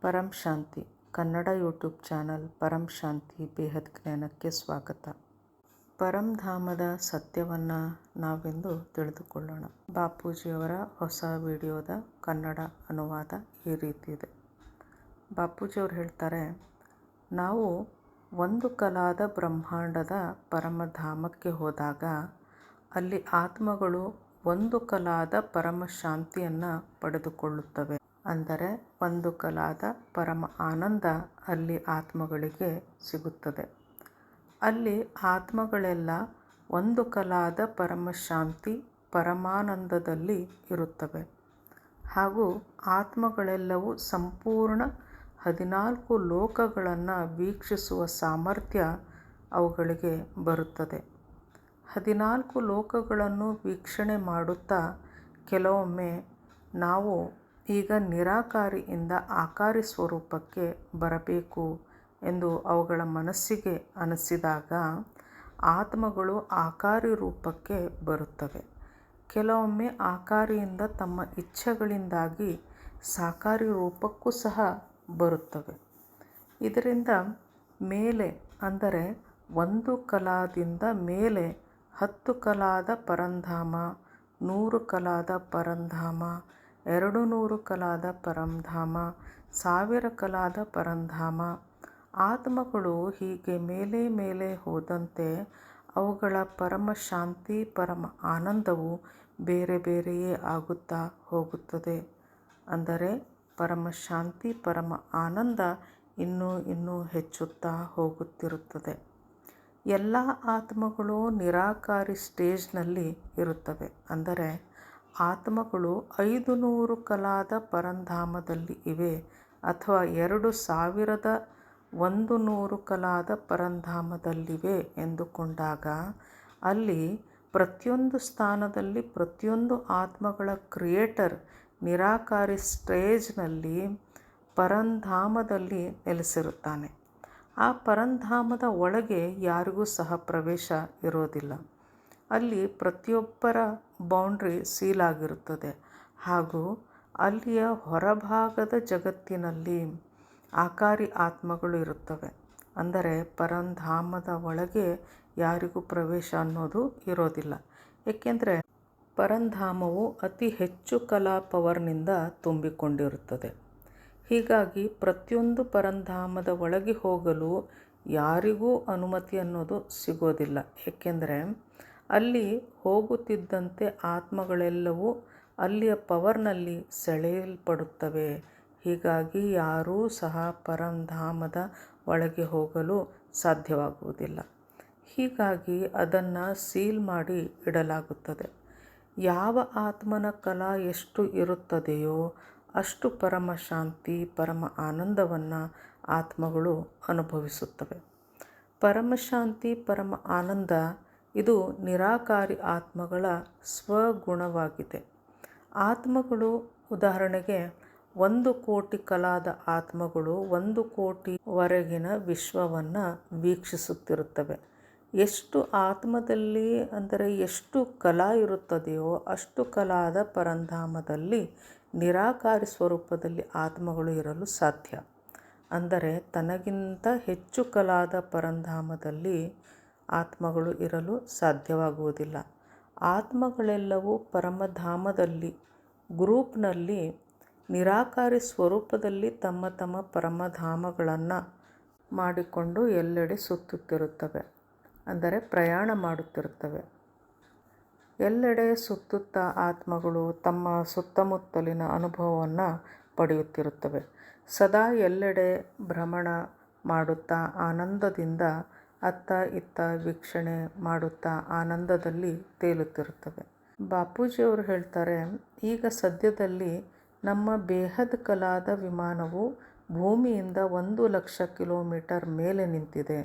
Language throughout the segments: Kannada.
ಪರಂ ಶಾಂತಿ ಕನ್ನಡ ಯೂಟ್ಯೂಬ್ ಚಾನಲ್ ಪರಂ ಶಾಂತಿ ಬೇಹದ್ ಜ್ಞಾನಕ್ಕೆ ಸ್ವಾಗತ. ಪರಂಧಾಮದ ಸತ್ಯವನ್ನು ನಾವೆಂದು ತಿಳಿದುಕೊಳ್ಳೋಣ. ಬಾಪೂಜಿಯವರ ಹೊಸ ವಿಡಿಯೋದ ಕನ್ನಡ ಅನುವಾದ ಈ ರೀತಿ ಇದೆ. ಬಾಪೂಜಿಯವರು ಹೇಳ್ತಾರೆ, ನಾವು ಒಂದು ಕಲಾದ ಬ್ರಹ್ಮಾಂಡದ ಪರಮಧಾಮಕ್ಕೆ ಹೋದಾಗ ಅಲ್ಲಿ ಆತ್ಮಗಳು ಒಂದು ಕಲಾದ ಪರಮ ಶಾಂತಿಯನ್ನು ಪಡೆದುಕೊಳ್ಳುತ್ತವೆ. ಅಂದರೆ ಒಂದು ಕಲಾದ ಪರಮ ಆನಂದ ಅಲ್ಲಿ ಆತ್ಮಗಳಿಗೆ ಸಿಗುತ್ತದೆ. ಅಲ್ಲಿ ಆತ್ಮಗಳೆಲ್ಲ ಒಂದು ಕಲಾದ ಪರಮ ಶಾಂತಿ ಪರಮಾನಂದದಲ್ಲಿ ಇರುತ್ತವೆ. ಹಾಗೂ ಆತ್ಮಗಳೆಲ್ಲವೂ ಸಂಪೂರ್ಣ 14 ಲೋಕಗಳನ್ನು ವೀಕ್ಷಿಸುವ ಸಾಮರ್ಥ್ಯ ಅವುಗಳಿಗೆ ಬರುತ್ತದೆ. 14 ಲೋಕಗಳನ್ನು ವೀಕ್ಷಣೆ ಮಾಡುತ್ತಾ ಕೆಲವೊಮ್ಮೆ ನಾವು ಈಗ ನಿರಾಕಾರಿಯಿಂದ ಆಕಾರಿ ಸ್ವರೂಪಕ್ಕೆ ಬರಬೇಕು ಎಂದು ಅವುಗಳ ಮನಸ್ಸಿಗೆ ಅನಿಸಿದಾಗ ಆತ್ಮಗಳು ಆಕಾರಿ ರೂಪಕ್ಕೆ ಬರುತ್ತವೆ. ಕೆಲವೊಮ್ಮೆ ಆಕಾರಿಯಿಂದ ತಮ್ಮ ಇಚ್ಛೆಗಳಿಂದಾಗಿ ಸಾಕಾರಿ ರೂಪಕ್ಕೂ ಸಹ ಬರುತ್ತವೆ. ಇದರಿಂದ ಮೇಲೆ ಅಂದರೆ ಒಂದು ಕಲಾದಿಂದ ಮೇಲೆ 10 ಕಲಾದ ಪರಂಧಾಮ, 100 ಕಲಾದ ಪರಂಧಾಮ, 200 ಕಲಾದ ಪರಂಧಾಮ, 1000 ಕಲಾದ ಪರಂಧಾಮ. ಆತ್ಮಗಳು ಹೀಗೆ ಮೇಲೆ ಮೇಲೆ ಹೋದಂತೆ ಅವುಗಳ ಪರಮ ಶಾಂತಿ ಪರಮ ಆನಂದವು ಬೇರೆ ಬೇರೆಯೇ ಆಗುತ್ತಾ ಹೋಗುತ್ತದೆ. ಅಂದರೆ ಪರಮ ಶಾಂತಿ ಪರಮ ಆನಂದ ಇನ್ನೂ ಹೆಚ್ಚುತ್ತಾ ಹೋಗುತ್ತಿರುತ್ತದೆ. ಎಲ್ಲ ಆತ್ಮಗಳು ನಿರಾಕಾರಿ ಸ್ಟೇಜ್ನಲ್ಲಿ ಇರುತ್ತವೆ. ಅಂದರೆ ಆತ್ಮಗಳು 500 ಕಲಾದ ಪರಂಧಾಮದಲ್ಲಿ ಇವೆ ಅಥವಾ 2100 ಕಲಾದ ಪರಂಧಾಮದಲ್ಲಿವೆ ಎಂದುಕೊಂಡಾಗ ಅಲ್ಲಿ ಪ್ರತಿಯೊಂದು ಸ್ಥಾನದಲ್ಲಿ ಪ್ರತಿಯೊಂದು ಆತ್ಮಗಳ ಕ್ರಿಯೇಟರ್ ನಿರಾಕಾರಿ ಸ್ಟೇಜ್ನಲ್ಲಿ ಪರಂಧಾಮದಲ್ಲಿ ನೆಲೆಸಿರುತ್ತಾನೆ. ಆ ಪರಂಧಾಮದ ಒಳಗೆ ಯಾರಿಗೂ ಸಹ ಪ್ರವೇಶ ಇರೋದಿಲ್ಲ. ಅಲ್ಲಿ ಪ್ರತಿಯೊಬ್ಬರ ಬೌಂಡ್ರಿ ಸೀಲ್ ಆಗಿರುತ್ತದೆ. ಹಾಗೂ ಅಲ್ಲಿಯ ಹೊರಭಾಗದ ಜಗತ್ತಿನಲ್ಲಿ ಆಕಾರಿ ಆತ್ಮಗಳು ಇರುತ್ತವೆ. ಅಂದರೆ ಪರಂಧಾಮದ ಒಳಗೆ ಯಾರಿಗೂ ಪ್ರವೇಶ ಅನ್ನೋದು ಇರೋದಿಲ್ಲ. ಏಕೆಂದರೆ ಪರಂಧಾಮವು ಅತಿ ಹೆಚ್ಚು ಕಲಾ ಪವರ್ನಿಂದ ತುಂಬಿಕೊಂಡಿರುತ್ತದೆ. ಹೀಗಾಗಿ ಪ್ರತಿಯೊಂದು ಪರಂಧಾಮದ ಒಳಗೆ ಹೋಗಲು ಯಾರಿಗೂ ಅನುಮತಿ ಅನ್ನೋದು ಸಿಗೋದಿಲ್ಲ. ಏಕೆಂದರೆ ಅಲ್ಲಿ ಹೋಗುತ್ತಿದ್ದಂತೆ ಆತ್ಮಗಳೆಲ್ಲವೂ ಅಲ್ಲಿಯ ಪವರ್ನಲ್ಲಿ ಸೆಳೆಯಲ್ಪಡುತ್ತವೆ. ಹೀಗಾಗಿ ಯಾರೂ ಸಹ ಪರಂಧಾಮದ ಒಳಗೆ ಹೋಗಲು ಸಾಧ್ಯವಾಗುವುದಿಲ್ಲ. ಹೀಗಾಗಿ ಅದನ್ನು ಸೀಲ್ ಮಾಡಿ ಇಡಲಾಗುತ್ತದೆ. ಯಾವ ಆತ್ಮನ ಕಲಾ ಎಷ್ಟು ಇರುತ್ತದೆಯೋ ಅಷ್ಟು ಪರಮ ಶಾಂತಿ ಪರಮ ಆನಂದವನ್ನು ಆತ್ಮಗಳು ಅನುಭವಿಸುತ್ತವೆ. ಪರಮಶಾಂತಿ ಪರಮ ಆನಂದ ಇದು ನಿರಾಕಾರಿ ಆತ್ಮಗಳ ಸ್ವಗುಣವಾಗಿದೆ. ಆತ್ಮಗಳು ಉದಾಹರಣೆಗೆ 1 ಕೋಟಿ ಕಲಾದ ಆತ್ಮಗಳು 1 ಕೋಟಿವರೆಗಿನ ವಿಶ್ವವನ್ನು ವೀಕ್ಷಿಸುತ್ತಿರುತ್ತವೆ. ಎಷ್ಟು ಆತ್ಮದಲ್ಲಿ ಅಂದರೆ ಎಷ್ಟು ಕಲಾ ಇರುತ್ತದೆಯೋ ಅಷ್ಟು ಕಲಾದ ಪರಂಧಾಮದಲ್ಲಿ ನಿರಾಕಾರಿ ಸ್ವರೂಪದಲ್ಲಿ ಆತ್ಮಗಳು ಇರಲು ಸಾಧ್ಯ. ಅಂದರೆ ತನಗಿಂತ ಹೆಚ್ಚು ಕಲಾದ ಪರಂಧಾಮದಲ್ಲಿ ಆತ್ಮಗಳು ಇರಲು ಸಾಧ್ಯವಾಗುವುದಿಲ್ಲ. ಆತ್ಮಗಳೆಲ್ಲವೂ ಪರಮಧಾಮದಲ್ಲಿ ಗ್ರೂಪ್ನಲ್ಲಿ ನಿರಾಕಾರಿ ಸ್ವರೂಪದಲ್ಲಿ ತಮ್ಮ ತಮ್ಮ ಪರಮಧಾಮಗಳನ್ನು ಮಾಡಿಕೊಂಡು ಎಲ್ಲೆಡೆ ಸುತ್ತುತ್ತಿರುತ್ತವೆ. ಅಂದರೆ ಪ್ರಯಾಣ ಮಾಡುತ್ತಿರುತ್ತವೆ. ಎಲ್ಲೆಡೆ ಸುತ್ತುತ್ತಾ ಆತ್ಮಗಳು ತಮ್ಮ ಸುತ್ತಮುತ್ತಲಿನ ಅನುಭವವನ್ನು ಪಡೆಯುತ್ತಿರುತ್ತವೆ. ಸದಾ ಎಲ್ಲೆಡೆ ಭ್ರಮಣ ಮಾಡುತ್ತಾ ಆನಂದದಿಂದ ಅತ್ತ ಇತ್ತ ವೀಕ್ಷಣೆ ಮಾಡುತ್ತಾ ಆನಂದದಲ್ಲಿ ತೇಲುತ್ತಿರುತ್ತವೆ. ಬಾಪೂಜಿಯವರು ಹೇಳ್ತಾರೆ, ಈಗ ಸದ್ಯದಲ್ಲಿ ನಮ್ಮ ಬೇಹದ್ ಕಲಾದ ವಿಮಾನವು ಭೂಮಿಯಿಂದ 1,00,000 ಕಿಲೋಮೀಟರ್ ಮೇಲೆ ನಿಂತಿದೆ.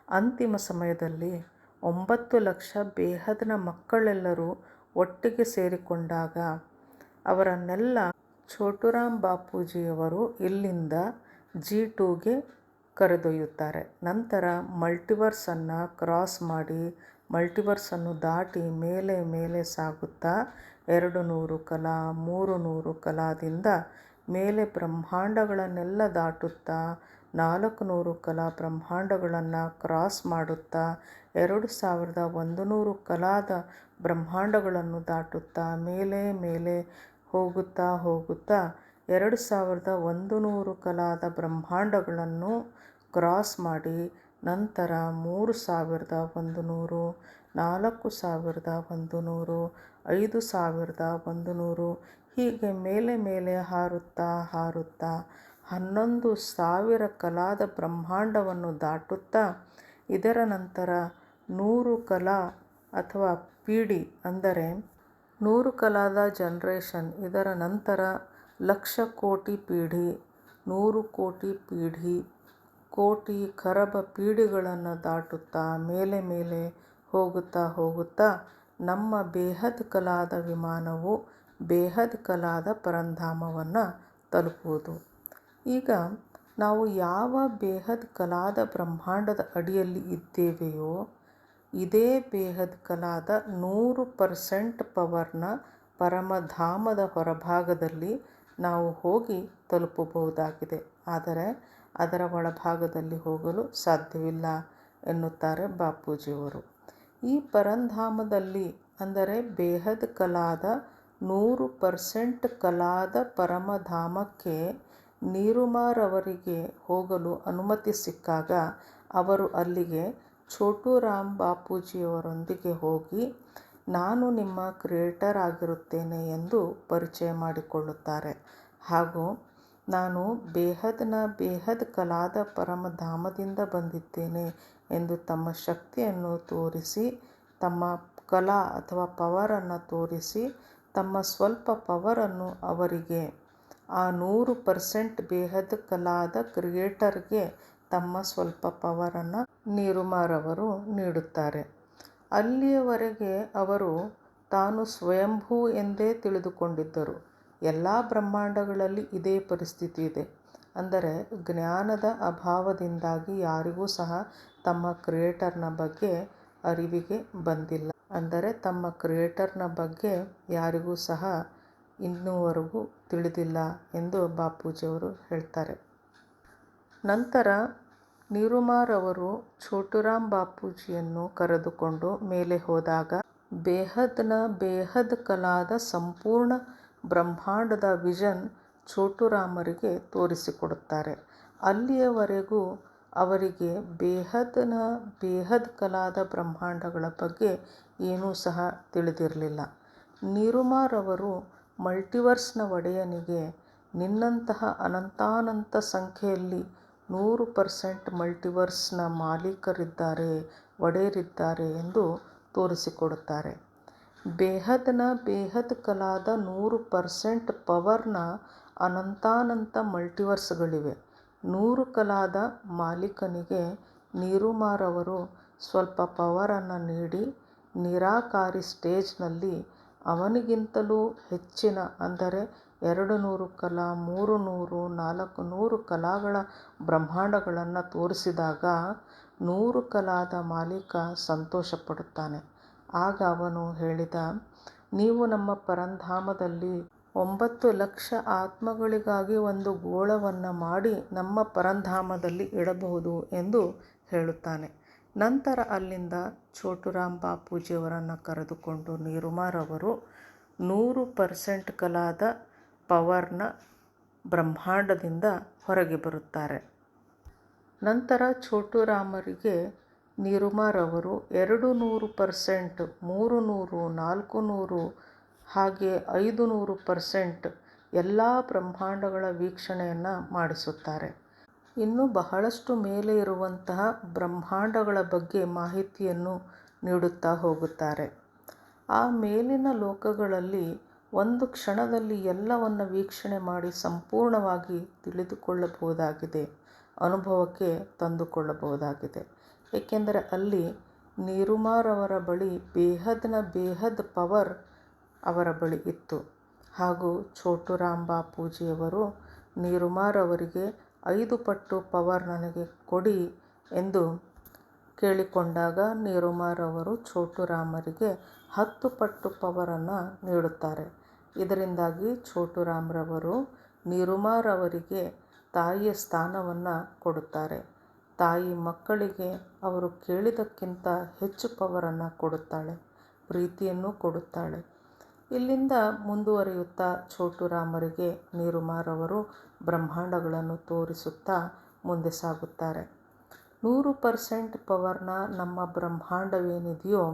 ಅಂತಿಮ ಸಮಯದಲ್ಲಿ 9 ಲಕ್ಷ ಬೇಹದ್ನ ಮಕ್ಕಳೆಲ್ಲರೂ ಒಟ್ಟಿಗೆ ಸೇರಿಕೊಂಡಾಗ ಅವರನ್ನೆಲ್ಲ ಛೋಟುರಾಮ್ ಬಾಪೂಜಿಯವರು ಇಲ್ಲಿಂದ G2ಗೆ ಕರೆದೊಯ್ಯುತ್ತಾರೆ. ನಂತರ ಮಲ್ಟಿವರ್ಸನ್ನು ಕ್ರಾಸ್ ಮಾಡಿ ಮಲ್ಟಿವರ್ಸನ್ನು ದಾಟಿ ಮೇಲೆ ಮೇಲೆ ಸಾಗುತ್ತಾ 200 ಕಲಾ 300 ಕಲಾದಿಂದ ಮೇಲೆ ಬ್ರಹ್ಮಾಂಡಗಳನ್ನೆಲ್ಲ ದಾಟುತ್ತಾ 400 ಕಲಾ ಬ್ರಹ್ಮಾಂಡಗಳನ್ನು ಕ್ರಾಸ್ ಮಾಡುತ್ತಾ 2100 ಕಲಾದ ಬ್ರಹ್ಮಾಂಡಗಳನ್ನು ದಾಟುತ್ತಾ ಮೇಲೆ ಮೇಲೆ ಹೋಗುತ್ತಾ ಹೋಗುತ್ತಾ 2100 ಕಲಾದ ಬ್ರಹ್ಮಾಂಡಗಳನ್ನು ಕ್ರಾಸ್ ಮಾಡಿ ನಂತರ 3100, 4100, 5100 ಹೀಗೆ ಮೇಲೆ ಮೇಲೆ ಹಾರುತ್ತಾ ಹಾರುತ್ತಾ 11,000 ಕಲಾದ ಬ್ರಹ್ಮಾಂಡವನ್ನು ದಾಟುತ್ತಾ ಇದರ ನಂತರ 100 ಕಲಾ ಅಥವಾ ಪೀಳಿ ಅಂದರೆ 100 ಕಲಾದ ಜನ್ರೇಷನ್, ಇದರ ನಂತರ 1,00,000 ಕೋಟಿ ಪೀಢಿ, 100 ಕೋಟಿ ಪೀಢಿ, ಕೋಟಿ ಖರಬ ಪೀಳಿಗೆಗಳನ್ನು ದಾಟುತ್ತಾ ಮೇಲೆ ಮೇಲೆ ಹೋಗುತ್ತಾ ಹೋಗುತ್ತಾ ನಮ್ಮ ಬೇಹದ್ ಕಲಾದ ವಿಮಾನವು ಬೇಹದ್ ಕಲಾದ ಪರಂಧಾಮವನ್ನು ತಲುಪುವುದು. ಈಗ ನಾವು ಯಾವ ಬೇಹದ್ ಕಲಾದ ಬ್ರಹ್ಮಾಂಡದ ಅಡಿಯಲ್ಲಿ ಇದ್ದೇವೆಯೋ ಇದೇ ಬೇಹದ್ ಕಲಾದ 100% ಪವರ್ನ ಪರಮಧಾಮದ ಹೊರಭಾಗದಲ್ಲಿ ನಾವು ಹೋಗಿ ತಲುಪಬಹುದಾಗಿದೆ. ಆದರೆ ಅದರ ಒಳಭಾಗದಲ್ಲಿ ಹೋಗಲು ಸಾಧ್ಯವಿಲ್ಲ ಎನ್ನುತ್ತಾರೆ ಬಾಪೂಜಿಯವರು. ಈ ಪರಂಧಾಮದಲ್ಲಿ ಅಂದರೆ ಬೇಹದ್ ಕಲಾದ 100% ಕಲಾದ ಪರಮಧಾಮಕ್ಕೆ ನೀರುಮಾರವರಿಗೆ ಹೋಗಲು ಅನುಮತಿ ಸಿಕ್ಕಾಗ ಅವರು ಅಲ್ಲಿಗೆ ಛೋಟುರಾಮ್ ಬಾಪೂಜಿಯವರೊಂದಿಗೆ ಹೋಗಿ ನಾನು ನಿಮ್ಮ ಕ್ರಿಯೇಟರ್ ಆಗಿರುತ್ತೇನೆ ಎಂದು ಪರಿಚಯ ಮಾಡಿಕೊಳ್ಳುತ್ತಾರೆ. ಹಾಗೂ ನಾನು ಬೇಹದ್ ಕಲಾದ ಪರಮಧಾಮದಿಂದ ಬಂದಿದ್ದೇನೆ ಎಂದು ತಮ್ಮ ಶಕ್ತಿಯನ್ನು ತೋರಿಸಿ, ತಮ್ಮ ಕಲಾ ಅಥವಾ ಪವರನ್ನು ತೋರಿಸಿ, ತಮ್ಮ ಸ್ವಲ್ಪ ಪವರನ್ನು ಅವರಿಗೆ ಆ 100% ಬೇಹದ್ ಕಲಾದ ಕ್ರಿಯೇಟರ್ಗೆ ತಮ್ಮ ಸ್ವಲ್ಪ ಪವರನ್ನು ನೀರುಮಾರವರು ನೀಡುತ್ತಾರೆ. ಅಲ್ಲಿಯವರೆಗೆ ಅವರು ತಾನು ಸ್ವಯಂಭೂ ಎಂದೇ ತಿಳಿದುಕೊಂಡಿದ್ದರು. ಎಲ್ಲ ಬ್ರಹ್ಮಾಂಡಗಳಲ್ಲಿ ಇದೇ ಪರಿಸ್ಥಿತಿ ಇದೆ. ಅಂದರೆ ಜ್ಞಾನದ ಅಭಾವದಿಂದಾಗಿ ಯಾರಿಗೂ ಸಹ ತಮ್ಮ ಕ್ರಿಯೇಟರ್ನ ಬಗ್ಗೆ ಅರಿವಿಗೆ ಬಂದಿಲ್ಲ. ಅಂದರೆ ತಮ್ಮ ಕ್ರಿಯೇಟರ್ನ ಬಗ್ಗೆ ಯಾರಿಗೂ ಸಹ ಇನ್ನೂವರೆಗೂ ತಿಳಿದಿಲ್ಲ ಎಂದು ಬಾಪೂಜಿಯವರು ಹೇಳ್ತಾರೆ. ನಂತರ ನೀರುಮಾರವರು ಛೋಟುರಾಮ್ ಬಾಪೂಜಿಯನ್ನು ಕರೆದುಕೊಂಡು ಮೇಲೆ ಹೋದಾಗ ಬೇಹದ್ ಕಲಾದ ಸಂಪೂರ್ಣ ಬ್ರಹ್ಮಾಂಡದ ವಿಷನ್ ಛೋಟುರಾಮರಿಗೆ ತೋರಿಸಿಕೊಡುತ್ತಾರೆ. ಅಲ್ಲಿಯವರೆಗೂ ಅವರಿಗೆ ಬೇಹದ್ ಕಲಾದ ಬ್ರಹ್ಮಾಂಡಗಳ ಬಗ್ಗೆ ಏನೂ ಸಹ ತಿಳಿದಿರಲಿಲ್ಲ. ನೀರುಮಾರವರು ಮಲ್ಟಿವರ್ಸ್ನ ಒಡೆಯನಿಗೆ ನಿನ್ನಂತಹ ಅನಂತಾನಂತ ಸಂಖ್ಯೆಯಲ್ಲಿ 100% ಮಲ್ಟಿವರ್ಸ್ನ ಮಾಲೀಕರಿದ್ದಾರೆ, ಒಡೆಯರಿದ್ದಾರೆ ಎಂದು ತೋರಿಸಿಕೊಡುತ್ತಾರೆ. ಬೇಹದ್ ಕಲಾದ 100% ಪವರ್ನ ಅನಂತಾನಂತ ಮಲ್ಟಿವರ್ಸ್ಗಳಿವೆ. 100 ಕಲಾದ ಮಾಲೀಕನಿಗೆ ನೀರುಮಾರವರು ಸ್ವಲ್ಪ ಪವರನ್ನು ನೀಡಿ ನಿರಾಕಾರಿ ಸ್ಟೇಜ್ನಲ್ಲಿ ಅವನಿಗಿಂತಲೂ ಹೆಚ್ಚಿನ ಅಂದರೆ 200 ಕಲಾ, 300, 400 ಕಲಾಗಳ ಬ್ರಹ್ಮಾಂಡಗಳನ್ನು ತೋರಿಸಿದಾಗ 100 ಕಲಾದ ಮಾಲೀಕ ಸಂತೋಷಪಡುತ್ತಾನೆ. ಆಗ ಅವನು ಹೇಳಿದ, ನೀವು ನಮ್ಮ ಪರಂಧಾಮದಲ್ಲಿ 9 ಲಕ್ಷ ಆತ್ಮಗಳಿಗಾಗಿ ಒಂದು ಗೋಳವನ್ನು ಮಾಡಿ ನಮ್ಮ ಪರಂಧಾಮದಲ್ಲಿ ಇಡಬಹುದು ಎಂದು ಹೇಳುತ್ತಾನೆ. ನಂತರ ಅಲ್ಲಿಂದ ಛೋಟುರಾಮ್ ಬಾಪೂಜಿಯವರನ್ನು ಕರೆದುಕೊಂಡು ನೀರುಮಾರವರು 100% ಕಲಾದ ಪವರ್ನ ಬ್ರಹ್ಮಾಂಡದಿಂದ ಹೊರಗೆ ಬರುತ್ತಾರೆ. ನಂತರ ಛೋಟುರಾಮರಿಗೆ ನೀರುಮಾರವರು 200%, 300, 400 ಹಾಗೆ 500% ಎಲ್ಲ ಬ್ರಹ್ಮಾಂಡಗಳ ವೀಕ್ಷಣೆಯನ್ನು ಮಾಡಿಸುತ್ತಾರೆ. ಇನ್ನು ಬಹಳಷ್ಟು ಮೇಲೆ ಇರುವಂತಹ ಬ್ರಹ್ಮಾಂಡಗಳ ಬಗ್ಗೆ ಮಾಹಿತಿಯನ್ನು ನೀಡುತ್ತಾ ಹೋಗುತ್ತಾರೆ. ಆ ಮೇಲಿನ ಲೋಕಗಳಲ್ಲಿ ಒಂದು ಕ್ಷಣದಲ್ಲಿ ಎಲ್ಲವನ್ನು ವೀಕ್ಷಣೆ ಮಾಡಿ ಸಂಪೂರ್ಣವಾಗಿ ತಿಳಿದುಕೊಳ್ಳಬಹುದಾಗಿದೆ, ಅನುಭವಕ್ಕೆ ತಂದುಕೊಳ್ಳಬಹುದಾಗಿದೆ. ಏಕೆಂದರೆ ಅಲ್ಲಿ ನೀರುಮಾರವರ ಬಳಿ ಬೇಹದ್ ಪವರ್ ಅವರ ಬಳಿ ಇತ್ತು. ಹಾಗೂ ಛೋಟುರಾಮ್ ಬಾಪೂಜಿಯವರು ನೀರುಮಾರವರಿಗೆ 5 ಪಟ್ಟು ಪವರ್ ನನಗೆ ಕೊಡಿ ಎಂದು ಕೇಳಿಕೊಂಡಾಗ ನೀರುಮಾರವರು ಛೋಟುರಾಮರಿಗೆ 10 ಪಟ್ಟು ಪವರನ್ನು ನೀಡುತ್ತಾರೆ. ಇದರಿಂದಾಗಿ ಛೋಟುರಾಮ್ರವರು ನಿರುಮಾರವರಿಗೆ ತಾಯಿಯ ಸ್ಥಾನವನ್ನು ಕೊಡುತ್ತಾರೆ. ತಾಯಿ ಮಕ್ಕಳಿಗೆ ಅವರು ಕೇಳಿದ್ದಕ್ಕಿಂತ ಹೆಚ್ಚು ಪವರನ್ನು ಕೊಡುತ್ತಾಳೆ, ಪ್ರೀತಿಯನ್ನು ಕೊಡುತ್ತಾಳೆ. ಇಲ್ಲಿಂದ ಮುಂದುವರಿಯುತ್ತಾ ಛೋಟುರಾಮರಿಗೆ ನೀರುಮಾರವರು ಬ್ರಹ್ಮಾಂಡಗಳನ್ನು ತೋರಿಸುತ್ತಾ ಮುಂದೆ ಸಾಗುತ್ತಾರೆ. 100% ಪವರ್ನ ನಮ್ಮ ಬ್ರಹ್ಮಾಂಡವೇನಿದೆಯೋ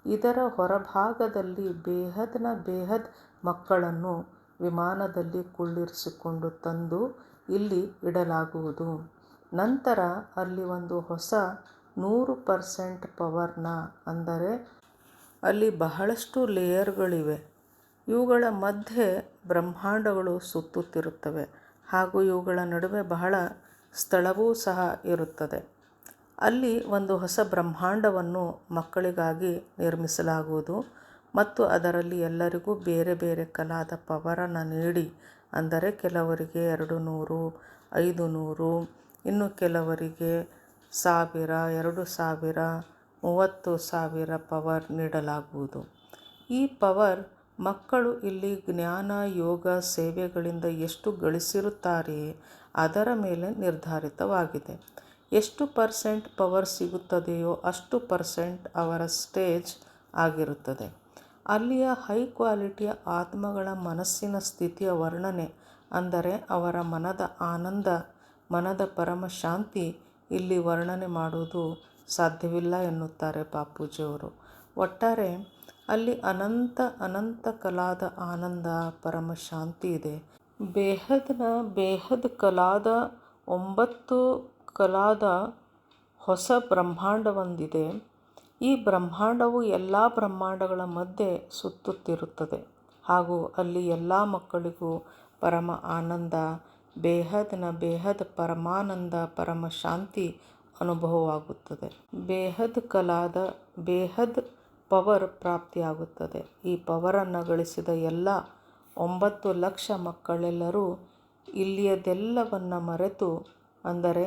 ಇದರ ಹೊರಭಾಗದಲ್ಲಿ ಬೇಹದ್ ಮಕ್ಕಳನ್ನು ವಿಮಾನದಲ್ಲಿ ಕುಳ್ಳಿರಿಸಿಕೊಂಡು ತಂದು ಇಲ್ಲಿ ಇಡಲಾಗುವುದು. ನಂತರ ಅಲ್ಲಿ ಒಂದು ಹೊಸ 100% ಪವರ್ನ, ಅಂದರೆ ಅಲ್ಲಿ ಬಹಳಷ್ಟು ಲೇಯರ್ಗಳಿವೆ. ಇವುಗಳ ಮಧ್ಯೆ ಬ್ರಹ್ಮಾಂಡಗಳು ಸುತ್ತುತ್ತಿರುತ್ತವೆ ಹಾಗೂ ಇವುಗಳ ನಡುವೆ ಬಹಳ ಸ್ಥಳವೂ ಸಹ ಇರುತ್ತದೆ. ಅಲ್ಲಿ ಒಂದು ಹೊಸ ಬ್ರಹ್ಮಾಂಡವನ್ನು ಮಕ್ಕಳಿಗಾಗಿ ನಿರ್ಮಿಸಲಾಗುವುದು ಮತ್ತು ಅದರಲ್ಲಿ ಎಲ್ಲರಿಗೂ ಬೇರೆ ಬೇರೆ ಕಲಾದ ಪವರನ್ನು ನೀಡಿ, ಅಂದರೆ ಕೆಲವರಿಗೆ 200, 500, ಇನ್ನು ಕೆಲವರಿಗೆ 1000, 2000, 30,000 ಪವರ್ ನೀಡಲಾಗುವುದು. ಈ ಪವರ್ ಮಕ್ಕಳು ಇಲ್ಲಿ ಜ್ಞಾನ, ಯೋಗ, ಸೇವೆಗಳಿಂದ ಎಷ್ಟು ಗಳಿಸಿರುತ್ತಾರೆಯೇ ಅದರ ಮೇಲೆ ನಿರ್ಧಾರಿತವಾಗಿದೆ. ಎಷ್ಟು % ಪವರ್ ಸಿಗುತ್ತದೆಯೋ ಅಷ್ಟು % ಅವರ ಸ್ಟೇಜ್ ಆಗಿರುತ್ತದೆ. ಅಲ್ಲಿಯ ಹೈ ಕ್ವಾಲಿಟಿಯ ಆತ್ಮಗಳ ಮನಸ್ಸಿನ ಸ್ಥಿತಿಯ ವರ್ಣನೆ, ಅಂದರೆ ಅವರ ಮನದ ಆನಂದ, ಮನದ ಪರಮ ಶಾಂತಿ ಇಲ್ಲಿ ವರ್ಣನೆ ಮಾಡುವುದು ಸಾಧ್ಯವಿಲ್ಲ ಎನ್ನುತ್ತಾರೆ ಬಾಪೂಜಿಯವರು. ಒಟ್ಟಾರೆ ಅಲ್ಲಿ ಅನಂತ ಕಲಾದ ಆನಂದ, ಪರಮ ಶಾಂತಿ ಇದೆ. ಬೇಹದ್ ಕಲಾದ 9 ಕಲಾದ ಹೊಸ ಬ್ರಹ್ಮಾಂಡವೊಂದಿದೆ. ಈ ಬ್ರಹ್ಮಾಂಡವು ಎಲ್ಲ ಬ್ರಹ್ಮಾಂಡಗಳ ಮಧ್ಯೆ ಸುತ್ತುತ್ತಿರುತ್ತದೆ ಹಾಗೂ ಅಲ್ಲಿ ಎಲ್ಲ ಮಕ್ಕಳಿಗೂ ಪರಮ ಆನಂದ, ಬೇಹದ್ ಪರಮಾನಂದ, ಪರಮ ಶಾಂತಿ ಅನುಭವವಾಗುತ್ತದೆ. ಬೇಹದ್ ಕಲಾದ ಬೇಹದ್ ಪವರ್ ಪ್ರಾಪ್ತಿಯಾಗುತ್ತದೆ. ಈ ಪವರನ್ನು ಗಳಿಸಿದ ಎಲ್ಲ 9 ಲಕ್ಷ ಮಕ್ಕಳೆಲ್ಲರೂ ಇಲ್ಲಿಯದೆಲ್ಲವನ್ನು ಮರೆತು, ಅಂದರೆ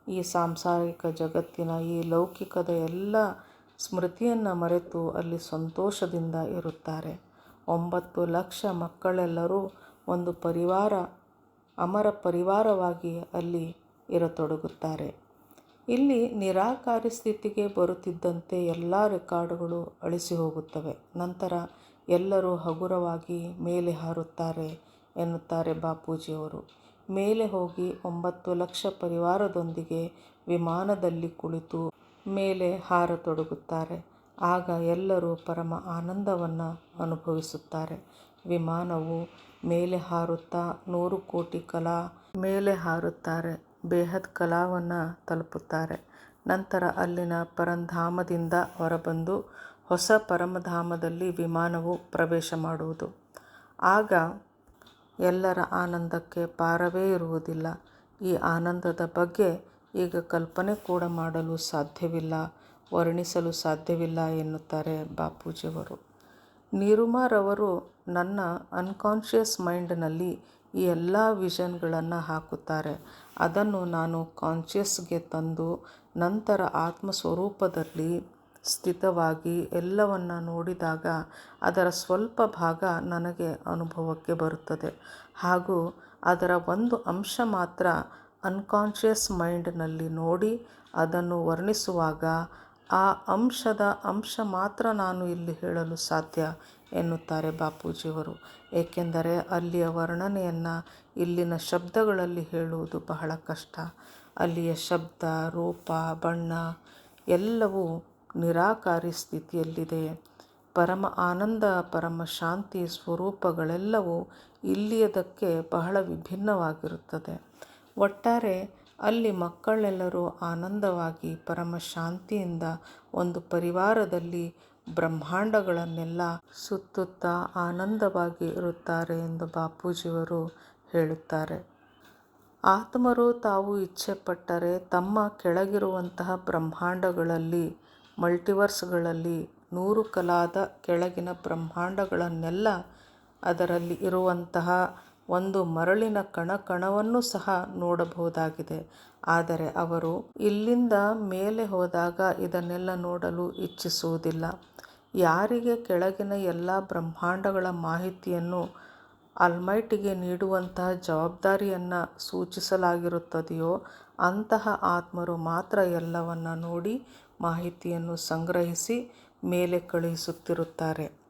ಈ ಸಾಂಸಾರಿಕ ಜಗತ್ತಿನ ಈ ಲೌಕಿಕದ ಎಲ್ಲ ಸ್ಮೃತಿಯನ್ನು ಮರೆತು ಅಲ್ಲಿ ಸಂತೋಷದಿಂದ ಇರುತ್ತಾರೆ. 9 ಲಕ್ಷ ಮಕ್ಕಳೆಲ್ಲರೂ ಒಂದು ಪರಿವಾರ, ಅಮರ ಪರಿವಾರವಾಗಿ ಅಲ್ಲಿ ಇರತೊಡಗುತ್ತಾರೆ. ಇಲ್ಲಿ ನಿರಾಕಾರಿ ಸ್ಥಿತಿಗೆ ಬರುತ್ತಿದ್ದಂತೆ ಎಲ್ಲ ರೆಕಾರ್ಡುಗಳು ಅಳಿಸಿ ಹೋಗುತ್ತವೆ. ನಂತರ ಎಲ್ಲರೂ ಹಗುರವಾಗಿ ಮೇಲೆ ಹಾರುತ್ತಾರೆ ಎನ್ನುತ್ತಾರೆ ಬಾಪೂಜಿಯವರು. ಮೇಲೆ ಹೋಗಿ 9 ಲಕ್ಷ ಪರಿವಾರದೊಂದಿಗೆ ವಿಮಾನದಲ್ಲಿ ಕುಳಿತು ಮೇಲೆ ಹಾರತೊಡಗುತ್ತಾರೆ. ಆಗ ಎಲ್ಲರೂ ಪರಮ ಆನಂದವನ್ನು ಅನುಭವಿಸುತ್ತಾರೆ. ವಿಮಾನವು ಮೇಲೆ ಹಾರುತ್ತಾ 100 ಕೋಟಿ ಕಲಾ ಮೇಲೆ ಹಾರುತ್ತಾರೆ. ಬೇಹದ್ ಕಲಾವನ್ನು ತಲುಪುತ್ತಾರೆ. ನಂತರ ಅಲ್ಲಿನ ಪರಂಧಾಮದಿಂದ ಹೊರಬಂದು ಹೊಸ ಪರಮಧಾಮದಲ್ಲಿ ವಿಮಾನವು ಪ್ರವೇಶ ಮಾಡುವುದು. ಆಗ ಎಲ್ಲರ ಆನಂದಕ್ಕೆ ಪಾರವೇ ಇರುವುದಿಲ್ಲ. ಈ ಆನಂದದ ಬಗ್ಗೆ ಈಗ ಕಲ್ಪನೆ ಕೂಡ ಮಾಡಲು ಸಾಧ್ಯವಿಲ್ಲ, ವರ್ಣಿಸಲು ಸಾಧ್ಯವಿಲ್ಲ ಎನ್ನುತ್ತಾರೆ ಬಾಪೂಜಿಯವರು. ನೀರುಮಾರವರು ನನ್ನ ಅನ್ಕಾನ್ಷಿಯಸ್ ಮೈಂಡ್ನಲ್ಲಿ ಈ ಎಲ್ಲ ವಿಷನ್ಗಳನ್ನು ಹಾಕುತ್ತಾರೆ. ಅದನ್ನು ನಾನು ಕಾನ್ಷಿಯಸ್ಗೆ ತಂದು ನಂತರ ಆತ್ಮಸ್ವರೂಪದಲ್ಲಿ ಸ್ಥಿತವಾಗಿ ಎಲ್ಲವನ್ನು ನೋಡಿದಾಗ ಅದರ ಸ್ವಲ್ಪ ಭಾಗ ನನಗೆ ಅನುಭವಕ್ಕೆ ಬರುತ್ತದೆ ಹಾಗೂ ಅದರ ಒಂದು ಅಂಶ ಮಾತ್ರ ಅನ್ಕಾನ್ಷಿಯಸ್ ಮೈಂಡ್ನಲ್ಲಿ ನೋಡಿ ಅದನ್ನು ವರ್ಣಿಸುವಾಗ ಆ ಅಂಶದ ಅಂಶ ಮಾತ್ರ ನಾನು ಇಲ್ಲಿ ಹೇಳಲು ಸಾಧ್ಯ ಎನ್ನುತ್ತಾರೆ ಬಾಪೂಜಿಯವರು. ಏಕೆಂದರೆ ಅಲ್ಲಿಯ ವರ್ಣನೆಯನ್ನು ಇಲ್ಲಿನ ಶಬ್ದಗಳಲ್ಲಿ ಹೇಳುವುದು ಬಹಳ ಕಷ್ಟ. ಅಲ್ಲಿಯ ಶಬ್ದ, ರೂಪ, ಬಣ್ಣ ಎಲ್ಲವೂ ನಿರಾಕಾರಿ ಸ್ಥಿತಿಯಲ್ಲಿದೆ. ಪರಮ ಆನಂದ, ಪರಮ ಶಾಂತಿ ಸ್ವರೂಪಗಳೆಲ್ಲವೂ ಇಲ್ಲಿಯದಕ್ಕೆ ಬಹಳ ವಿಭಿನ್ನವಾಗಿರುತ್ತದೆ. ಒಟ್ಟಾರೆ ಅಲ್ಲಿ ಮಕ್ಕಳೆಲ್ಲರೂ ಆನಂದವಾಗಿ ಪರಮ ಶಾಂತಿಯಿಂದ ಒಂದು ಪರಿವಾರದಲ್ಲಿ ಬ್ರಹ್ಮಾಂಡಗಳನ್ನೆಲ್ಲ ಸುತ್ತುತ್ತಾ ಆನಂದವಾಗಿ ಇರುತ್ತಾರೆ ಎಂದು ಬಾಪೂಜಿಯವರು ಹೇಳುತ್ತಾರೆ. ಆತ್ಮರು ತಾವು ಇಚ್ಛೆಪಟ್ಟರೆ ತಮ್ಮ ಕೆಳಗಿರುವಂತಹ ಬ್ರಹ್ಮಾಂಡಗಳಲ್ಲಿ, ಮಲ್ಟಿವರ್ಸ್ಗಳಲ್ಲಿ 100 ಕಲಾದ ಕೆಳಗಿನ ಬ್ರಹ್ಮಾಂಡಗಳನ್ನೆಲ್ಲ, ಅದರಲ್ಲಿ ಇರುವಂತಹ ಒಂದು ಮರಳಿನ ಕಣಕಣವನ್ನು ಸಹ ನೋಡಬಹುದಾಗಿದೆ. ಆದರೆ ಅವರು ಇಲ್ಲಿಂದ ಮೇಲೆ ಹೋದಾಗ ಇದನ್ನೆಲ್ಲ ನೋಡಲು ಇಚ್ಛಿಸುವುದಿಲ್ಲ. ಯಾರಿಗೆ ಕೆಳಗಿನ ಎಲ್ಲ ಬ್ರಹ್ಮಾಂಡಗಳ ಮಾಹಿತಿಯನ್ನು ಆಲ್ಮೈಟಿಗೆ ನೀಡುವಂತಹ ಜವಾಬ್ದಾರಿಯನ್ನು ಸೂಚಿಸಲಾಗಿರುತ್ತದೆಯೋ ಅಂತಹ ಆತ್ಮರು ಮಾತ್ರ ಎಲ್ಲವನ್ನು ನೋಡಿ ಮಾಹಿತಿಯನ್ನು ಸಂಗ್ರಹಿಸಿ ಮೇಲೆ ಕಳುಹಿಸುತ್ತಿರುತ್ತಾರೆ.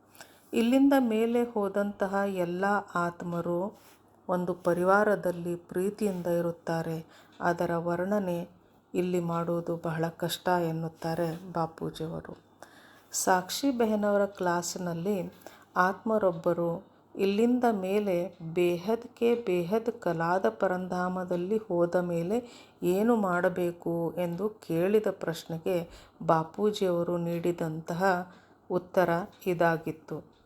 ಇಲ್ಲಿಂದ ಮೇಲೆ ಹೋದಂತಹ ಎಲ್ಲ ಆತ್ಮರು ಒಂದು ಪರಿವಾರದಲ್ಲಿ ಪ್ರೀತಿಯಿಂದ ಇರುತ್ತಾರೆ. ಅದರ ವರ್ಣನೆ ಇಲ್ಲಿ ಮಾಡುವುದು ಬಹಳ ಕಷ್ಟ ಎನ್ನುತ್ತಾರೆ ಬಾಪೂಜಿಯವರು. ಸಾಕ್ಷಿ ಬೆಹನವರ ಕ್ಲಾಸಿನಲ್ಲಿ ಆತ್ಮರೊಬ್ಬರು ಇಲ್ಲಿಂದ ಮೇಲೆ ಬೇಹದ್ ಕಲಾದ ಪರಂಧಾಮದಲ್ಲಿ ಹೋದ ಮೇಲೆ ಏನು ಮಾಡಬೇಕು ಎಂದು ಕೇಳಿದ ಪ್ರಶ್ನೆಗೆ ಬಾಪೂಜಿಯವರು ನೀಡಿದಂತಹ ಉತ್ತರ ಇದಾಗಿತ್ತು.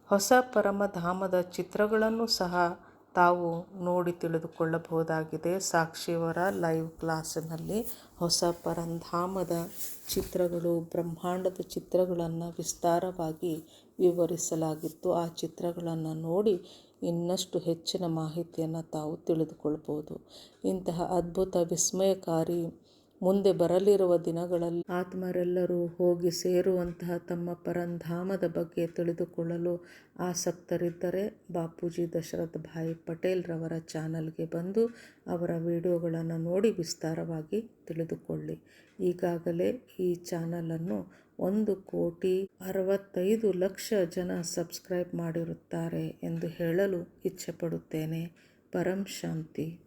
ಹೊಸ ಪರಮಧಾಮದ ಚಿತ್ರಗಳನ್ನು ಸಹ ತಾವು ನೋಡಿ ತಿಳಿದುಕೊಳ್ಳಬಹುದಾಗಿದೆ. ಸಾಕ್ಷಿಯವರ ಲೈವ್ ಕ್ಲಾಸಿನಲ್ಲಿ ಹೊಸ ಪರಂಧಾಮದ ಚಿತ್ರಗಳು, ಬ್ರಹ್ಮಾಂಡದ ಚಿತ್ರಗಳನ್ನು ವಿಸ್ತಾರವಾಗಿ ವಿವರಿಸಲಾಗಿತ್ತು. ಆ ಚಿತ್ರಗಳನ್ನು ನೋಡಿ ಇನ್ನಷ್ಟು ಹೆಚ್ಚಿನ ಮಾಹಿತಿಯನ್ನು ತಾವು ತಿಳಿದುಕೊಳ್ಬೋದು. ಇಂತಹ ಅದ್ಭುತ ವಿಸ್ಮಯಕಾರಿ ಮುಂದೆ ಬರಲಿರುವ ದಿನಗಳಲ್ಲಿ ಆತ್ಮರೆಲ್ಲರೂ ಹೋಗಿ ಸೇರುವಂತಹ ತಮ್ಮ ಪರಂಧಾಮದ ಬಗ್ಗೆ ತಿಳಿದುಕೊಳ್ಳಲು ಆಸಕ್ತರಿದ್ದರೆ ಬಾಪೂಜಿ ದಶರಥ್ ಭಾಯ್ ಪಟೇಲ್ ರವರ ಚಾನಲ್ಗೆ ಬಂದು ಅವರ ವಿಡಿಯೋಗಳನ್ನು ನೋಡಿ ವಿಸ್ತಾರವಾಗಿ ತಿಳಿದುಕೊಳ್ಳಿ. ಈಗಾಗಲೇ ಈ ಚಾನಲನ್ನು 1,65,00,000 ಜನ ಸಬ್ಸ್ಕ್ರೈಬ್ ಮಾಡಿರುತ್ತಾರೆ ಎಂದು ಹೇಳಲು ಇಚ್ಛೆಪಡುತ್ತೇನೆ. ಪರಂ ಶಾಂತಿ.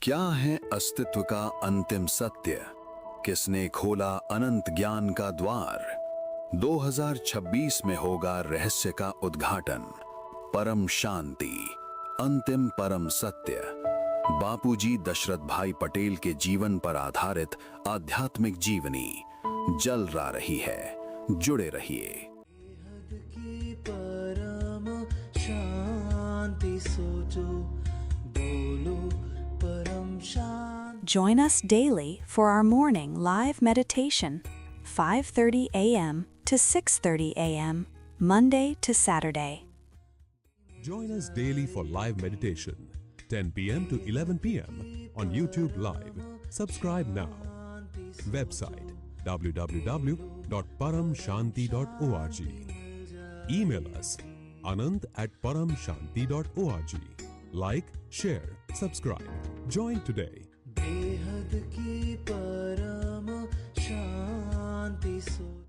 क्या है अस्तित्व का अंतिम सत्य? किसने खोला अनंत ज्ञान का द्वार? 2026 में होगा रहस्य का उद्घाटन. परम शांति, अंतिम परम सत्य. बापूजी दशरथ भाई पटेल के जीवन पर आधारित आध्यात्मिक जीवनी जलरा रही है. जुड़े रहिए. की परम शांति सोचो, बोलो परम शांति. Join us daily for our morning live meditation, 5:30 a.m. to 6:30 a.m., Monday to Saturday. Join us daily for live meditation, 10 p.m. to 11 p.m. on YouTube Live. Subscribe now. Website www.paramshanti.org. Email us anant@paramshanti.org. Like, share, subscribe. Join today. बेहद की परम शांति सोचो.